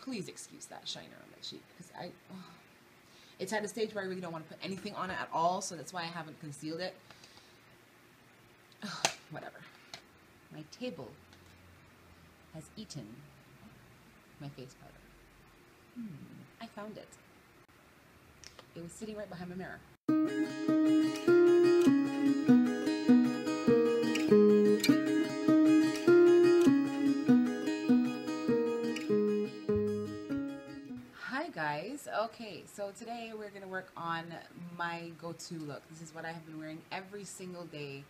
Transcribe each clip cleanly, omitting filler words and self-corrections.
please excuse that shiner on my cheek, because it's at a stage where I really don't want to put anything on it at all, so that's why I haven't concealed it. Whatever. My table has eaten my face powder. I found it. It was sitting right behind my mirror. Hi guys. Okay, so today we're going to work on my go-to look. This is what I have been wearing every single day,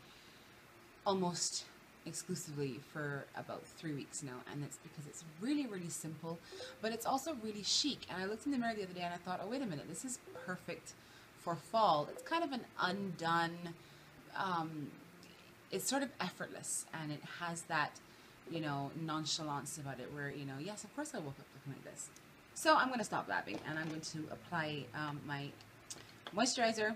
almost exclusively for about 3 weeks now, and it's because it's really, really simple, but it's also really chic. And I looked in the mirror the other day and I thought, oh wait a minute, this is perfect for fall. It's kind of an undone, it's sort of effortless, and it has that, you know, nonchalance about it where, you know, yes, of course I woke up looking like this. So I'm going to stop blabbing and I'm going to apply my moisturizer,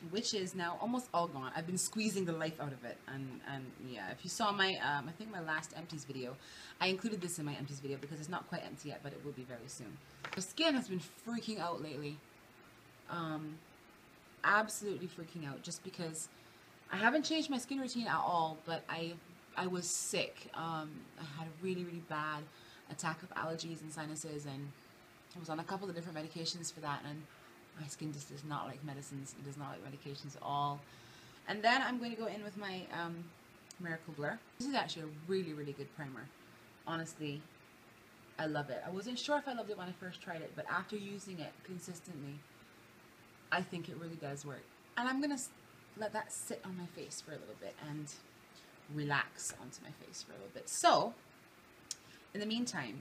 which is now almost all gone. I've been squeezing the life out of it, and yeah, if you saw my I think my last empties video, I included this in my empties video because it's not quite empty yet, but it will be very soon. My skin has been freaking out lately, absolutely freaking out, just because I haven't changed my skin routine at all, but I was sick. I had a really, really bad attack of allergies and sinuses, and I was on a couple of different medications for that, and my skin just does not like medicines. It does not like medications at all. And then I'm going to go in with my Miracle Blur. This is actually a really, really good primer. Honestly, I love it. I wasn't sure if I loved it when I first tried it, but after using it consistently, I think it really does work. And I'm going to let that sit on my face for a little bit and relax onto my face for a little bit. So, in the meantime,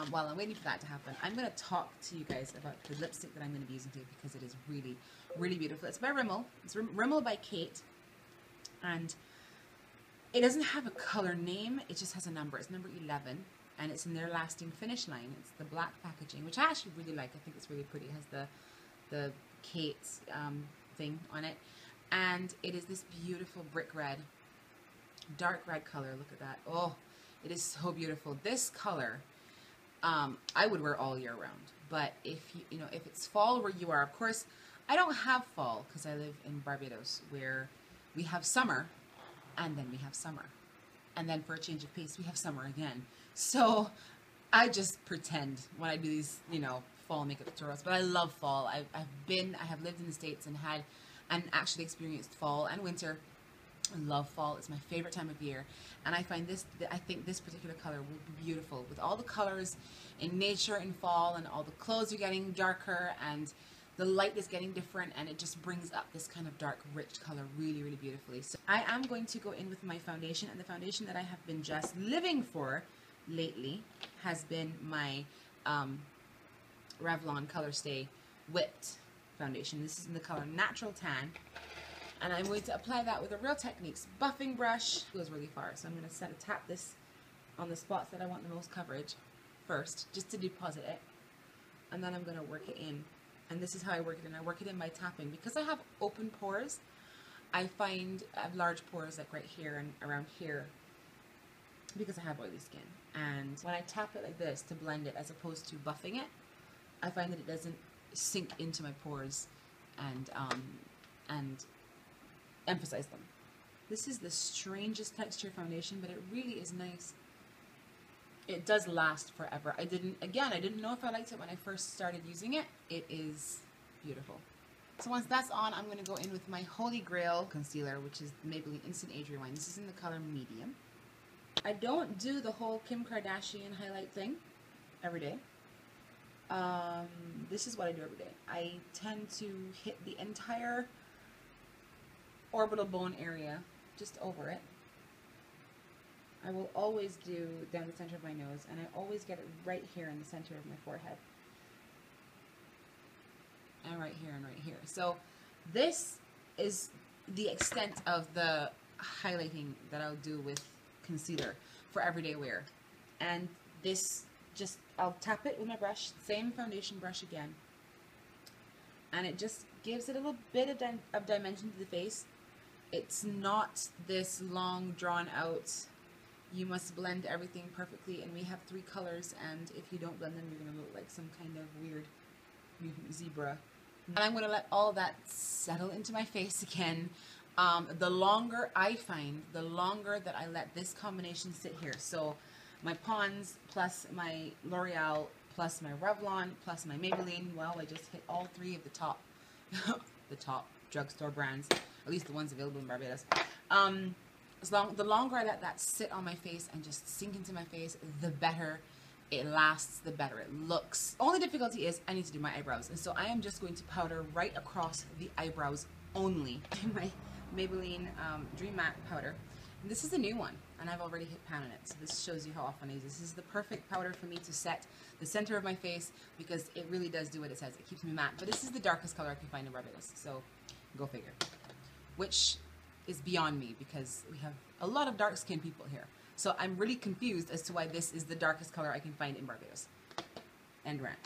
while I'm waiting for that to happen, I'm going to talk to you guys about the lipstick that I'm going to be using today, because it is really, really beautiful. It's by Rimmel. It's Rimmel by Kate, and it doesn't have a color name. It just has a number. It's number 11, and it's in their Lasting Finish line. It's the black packaging, which I actually really like. I think it's really pretty. It has the Kate thing on it, and it is this beautiful brick red, dark red color. Look at that. Oh, it is so beautiful. This color, I would wear all year round. But if you know, if it's fall where you are, of course, I don't have fall because I live in Barbados, where we have summer, and then we have summer, and then for a change of pace, we have summer again. So I just pretend when I do these, you know, fall makeup tutorials. But I love fall. I have lived in the States and actually experienced fall and winter. I love fall. It's my favorite time of year, and I think this particular color will be beautiful with all the colors in nature in fall, and all the clothes are getting darker, and the light is getting different, and it just brings up this kind of dark, rich color really, really beautifully. So I am going to go in with my foundation, and the foundation that I have been just living for lately has been my Revlon Color Stay Whipped foundation. This is in the color Natural Tan. And I'm going to apply that with a Real Techniques buffing brush. It goes really far, so I'm going to tap this on the spots that I want the most coverage first, just to deposit it. And then I'm going to work it in. And this is how I work it in. I work it in by tapping. Because I have open pores, I find I have large pores like right here and around here, because I have oily skin. And when I tap it like this to blend it as opposed to buffing it, I find that it doesn't sink into my pores and emphasize them. This is the strangest texture foundation, but it really is nice. It does last forever. I didn't know if I liked it when I first started using it. It is beautiful. So once that's on, I'm going to go in with my Holy Grail concealer, which is Maybelline Instant Age Rewind. This is in the color Medium. I don't do the whole Kim Kardashian highlight thing every day. This is what I do every day. I tend to hit the entire orbital bone area, just over it. I will always do down the center of my nose, and I always get it right here in the center of my forehead. And right here and right here. So this is the extent of the highlighting that I'll do with concealer for everyday wear. And this, just, I'll tap it with my brush, same foundation brush again, and it just gives it a little bit of dimension to the face. It's not this long, drawn out You must blend everything perfectly, and we have 3 colors, and if you don't blend them, you're gonna look like some kind of weird mutant zebra. And I'm gonna let all that settle into my face again. The longer I find, the longer that I let this combination sit here. So my Pond's plus my L'Oreal plus my Revlon plus my Maybelline. Well, I just hit all 3 of the top, the top drugstore brands, at least the ones available in Barbados. The longer I let that sit on my face and just sink into my face, the better it lasts, the better it looks. Only difficulty is I need to do my eyebrows, and so I am just going to powder right across the eyebrows only. My Maybelline Dream Matte powder. And this is the new one, and I've already hit pan on it, so this shows you how often I use this. This is the perfect powder for me to set the center of my face because it really does do what it says. It keeps me matte, but this is the darkest color I can find in Barbados, so go figure. Which is beyond me because we have a lot of dark-skinned people here. So I'm really confused as to why this is the darkest color I can find in Barbados. And rant.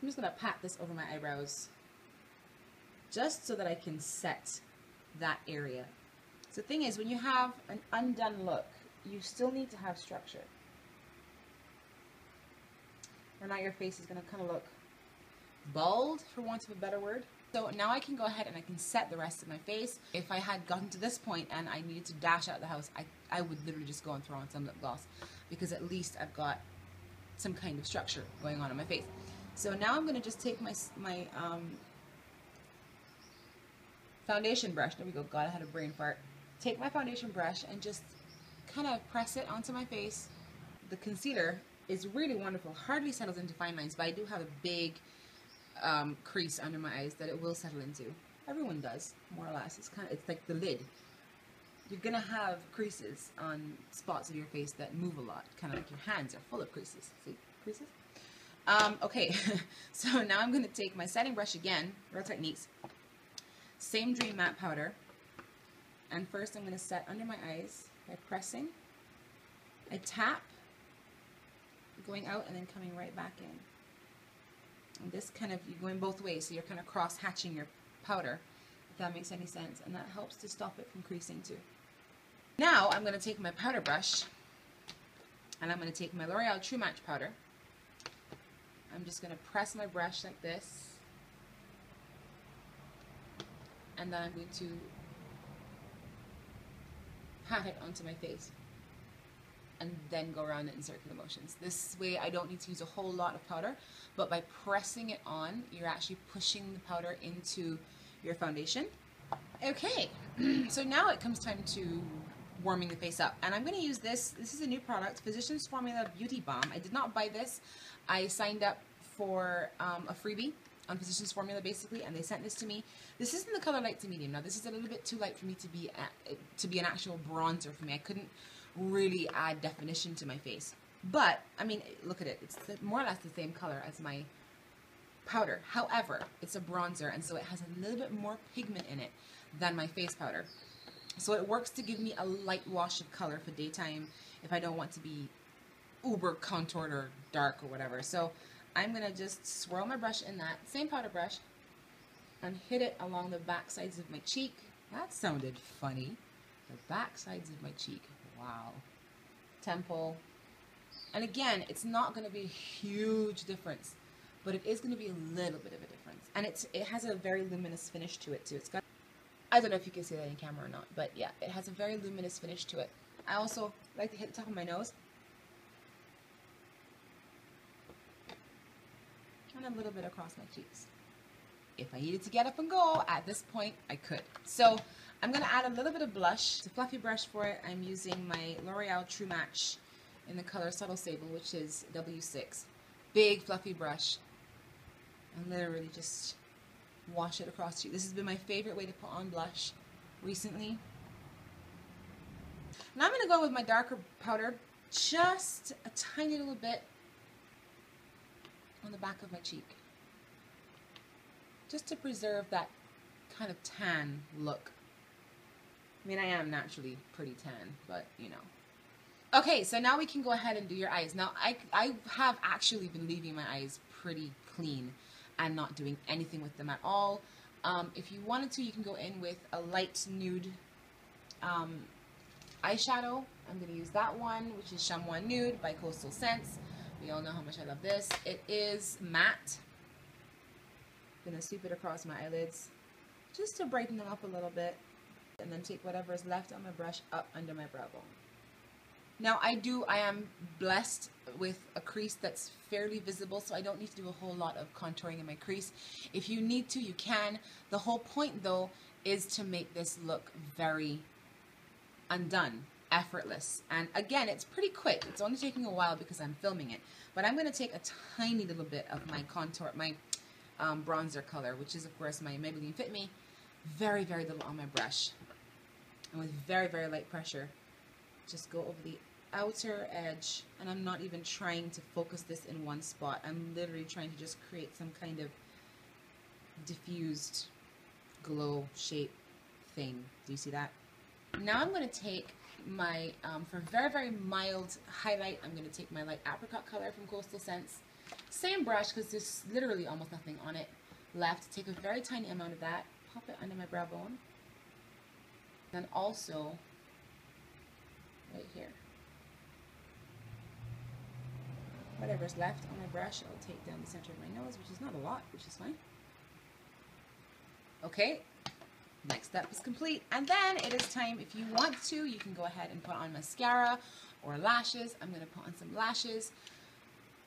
I'm just going to pat this over my eyebrows just so that I can set that area. So the thing is, when you have an undone look, you still need to have structure. Or not, your face is going to kind of look bald, for want of a better word. So now I can go ahead and I can set the rest of my face. If I had gotten to this point and I needed to dash out of the house, I would literally just go and throw on some lip gloss because at least I've got some kind of structure going on in my face. So now I'm going to just take my foundation brush. There we go. God, I had a brain fart. Take my foundation brush and just kind of press it onto my face. The concealer is really wonderful. Hardly settles into fine lines, but I do have a big crease under my eyes that it will settle into. Everyone does, more or less. It's like the lid. You're gonna have creases on spots of your face that move a lot, kind of like your hands are full of creases. See, creases? Okay, so now I'm gonna take my setting brush again, Real Techniques, same Dream Matte powder, and first I'm gonna set under my eyes by pressing. I tap, going out and then coming right back in. And this kind of, you're going both ways, so you're kind of cross-hatching your powder, if that makes any sense, and that helps to stop it from creasing too. Now I'm going to take my powder brush, and I'm going to take my L'Oreal True Match powder. I'm just going to press my brush like this, and then I'm going to pat it onto my face, and then go around it in circular motions. This way I don't need to use a whole lot of powder, but by pressing it on, you're actually pushing the powder into your foundation. Okay, so now it comes time to warming the face up. And I'm going to use this. This is a new product, Physicians Formula Beauty Balm. I did not buy this. I signed up for a freebie on Physicians Formula basically, and they sent this to me. This is in the color light to medium. Now this is a little bit too light for me to be an actual bronzer for me. I couldn't really add definition to my face. But, I mean, look at it. It's more or less the same color as my powder. However, it's a bronzer, and so it has a little bit more pigment in it than my face powder. So it works to give me a light wash of color for daytime if I don't want to be uber contoured or dark or whatever. So I'm going to just swirl my brush in that same powder brush and hit it along the back sides of my cheek. That sounded funny. The back sides of my cheek. Wow. Temple. And again, it's not going to be a huge difference, but it is going to be a little bit of a difference. And it has a very luminous finish to it too. It's got, I don't know if you can see that in camera or not, but yeah, it has a very luminous finish to it. I also like to hit the top of my nose. And a little bit across my cheeks. If I needed to get up and go, at this point, I could. So I'm going to add a little bit of blush. It's a fluffy brush for it. I'm using my L'Oreal True Match in the color Subtle Sable, which is W6. Big fluffy brush. And literally just wash it across you. This has been my favorite way to put on blush recently. Now I'm going to go with my darker powder, just a tiny little bit on the back of my cheek. Just to preserve that kind of tan look. I mean, I am naturally pretty tan, but you know. Okay, so now we can go ahead and do your eyes. Now, I have actually been leaving my eyes pretty clean and not doing anything with them at all. If you wanted to, you can go in with a light nude eyeshadow I'm going to use that one, which is Chamois Nude by Coastal Scents. We all know how much I love this. It is matte. I'm going to sweep it across my eyelids just to brighten them up a little bit. And then take whatever is left on my brush up under my brow bone. Now I am blessed with a crease that's fairly visible, so I don't need to do a whole lot of contouring in my crease. If you need to, you can. The whole point though is to make this look very undone, effortless. And again, it's pretty quick. It's only taking a while because I'm filming it. But I'm going to take a tiny little bit of my contour, my bronzer color, which is of course my Maybelline Fit Me. Very, very little on my brush. And with very, very light pressure, just go over the outer edge. And I'm not even trying to focus this in one spot. I'm literally trying to just create some kind of diffused glow shape thing. Do you see that? Now I'm going to take my, for very, very mild highlight, I'm going to take my light apricot color from Coastal Scents. Same brush, because there's literally almost nothing on it left. Take a very tiny amount of that, pop it under my brow bone. Then also, right here. Whatever's left on my brush, I'll take down the center of my nose, which is not a lot, which is fine. Okay, next step is complete. And then it is time, if you want to, you can go ahead and put on mascara or lashes. I'm going to put on some lashes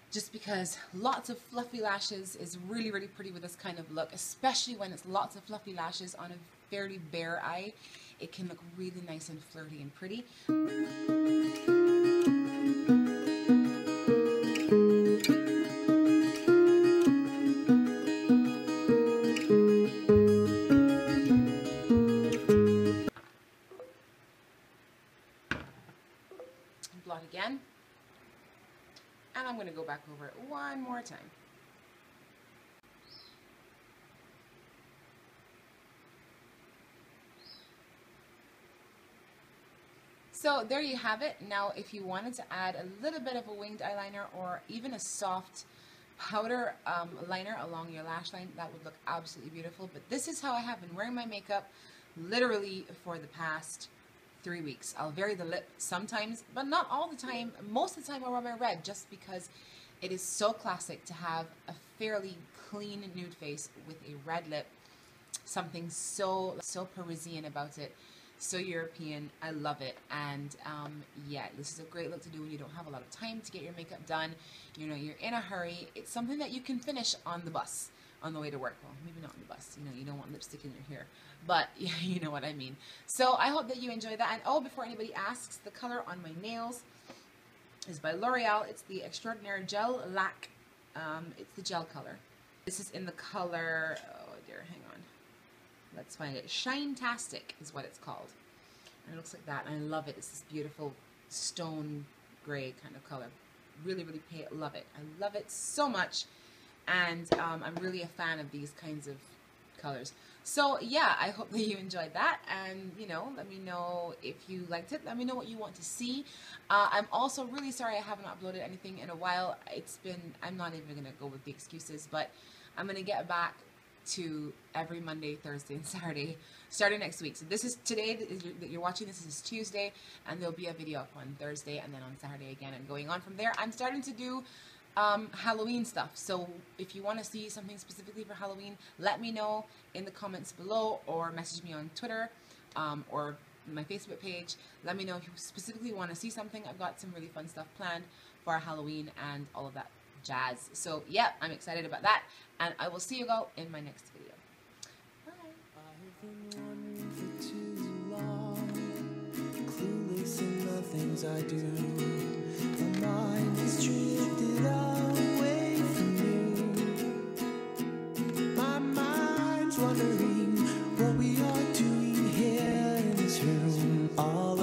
just because lots of fluffy lashes is really, really pretty with this kind of look, especially when it's lots of fluffy lashes on a fairly bare eye. It can look really nice and flirty and pretty. Blot again. And I'm going to go back over it one more time. So there you have it. Now if you wanted to add a little bit of a winged eyeliner or even a soft powder liner along your lash line, that would look absolutely beautiful. But this is how I have been wearing my makeup literally for the past 3 weeks. I'll vary the lip sometimes, but not all the time. Most of the time I'll wear my red just because it is so classic to have a fairly clean nude face with a red lip. Something so Parisian about it. So European. I love it. And yeah, this is a great look to do when you don't have a lot of time to get your makeup done. You know, you're in a hurry. It's something that you can finish on the bus on the way to work. Well, maybe not on the bus. You know, you don't want lipstick in your hair. But yeah, you know what I mean. So I hope that you enjoy that. And oh, before anybody asks, the color on my nails is by L'Oreal. It's the Extraordinaire Gel Lac. It's the gel color. This is in the color, oh dear, hang on. Let's find it. Shine-tastic is what it's called. And it looks like that. And I love it. It's this beautiful stone gray kind of color. Really, really pale. Love it. I love it so much. And I'm really a fan of these kinds of colors. So yeah, I hope that you enjoyed that. And you know, let me know if you liked it. Let me know what you want to see. I'm also really sorry I haven't uploaded anything in a while. It's been, I'm not even going to go with the excuses, but I'm going to get back to every Monday, Thursday, and Saturday starting next week. So this is today that you're watching. This is Tuesday, and there'll be a video up on Thursday and then on Saturday again, and going on from there. I'm starting to do Halloween stuff. So if you want to see something specifically for Halloween, let me know in the comments below or message me on Twitter or my Facebook page. Let me know if you specifically want to see something. I've got some really fun stuff planned for Halloween and all of that jazz. So yeah, I'm excited about that, and I will see you all in my next video. Bye. I've been wondering for too long, clueless in the things I do. My mind has drifted away from you. My mind's wondering what we are doing here in this room. All